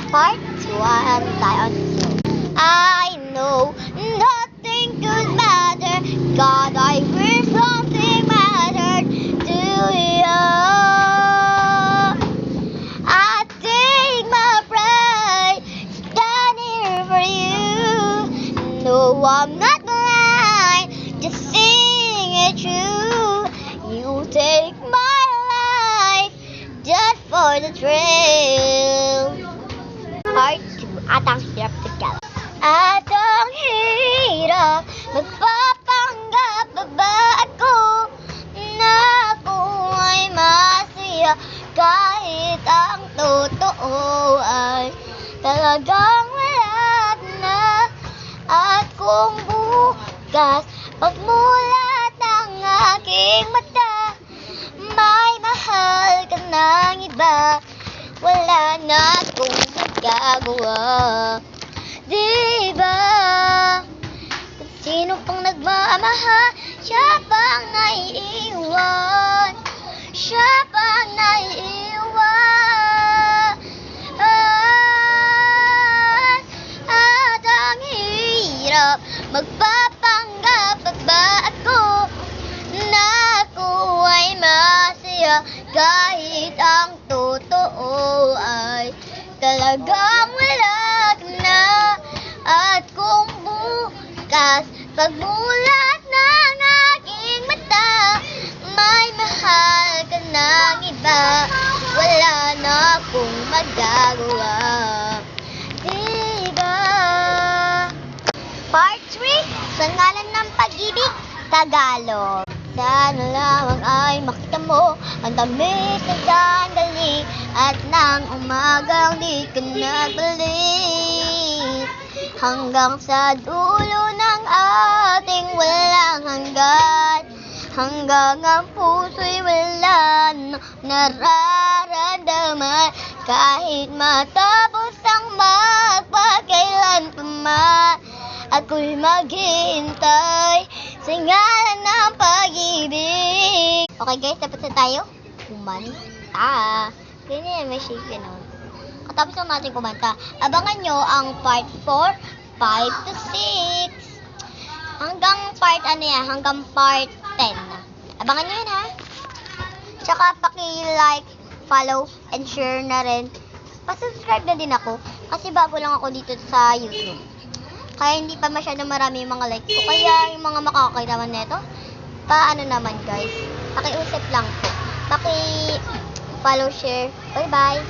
Part 1 tayo dito. I know nothing could matter. God, I wish something mattered to you. I take my pride, stand here for you. No, I'm not blind, just seeing it true. You take my life just for the thrill. Part 2, at ang hirap together. At ang hirap, magpapanggap pa ba ako na ako ay masaya kahit ang totoo ay talagang wala na. At kung bukas pagmulat ng aking mata, may mahal ka ng iba, wala na akong magagawa. Diba? Kung sino pang nagmamahal, siya pang naiiwan. Siya pang naiiwan. At ang hirap, magpapanggap pa ba ako na ako ay masaya kahit ang totoo ay talagang wala na. At kung bukas pagmulat ng aking mata, may mahal ka ng iba, wala na akong magagawa. Diba? Part 3, sa ngalan ng pag-ibig, Tagalog. Sana lamang ay makita mo ang tamis na sandali at nang umagang di ka nagbalik, hanggang sa dulo ng ating walang hanggan, hanggang ang puso'y wala na nararamdaman, kahit matapos ang magpakailan pa man, ako'y maghihintay sa ngalan ng pag-ibig. Okay guys, tapos na tayo kumanta. Ganyan, may shape yun. Katapos lang natin kumanta. Abangan nyo ang part 4, 5 to 6. Hanggang part hanggang part 10. Abangan nyo yun ha. Tsaka paki-like, follow, and share na rin. Pa-subscribe na din ako kasi bago lang ako dito sa YouTube. Kaya hindi pa masyado marami yung mga like ko. Kaya yung mga makakakita naman neto, paano naman guys, pakiusap lang po. Paki-follow, share. Bye-bye!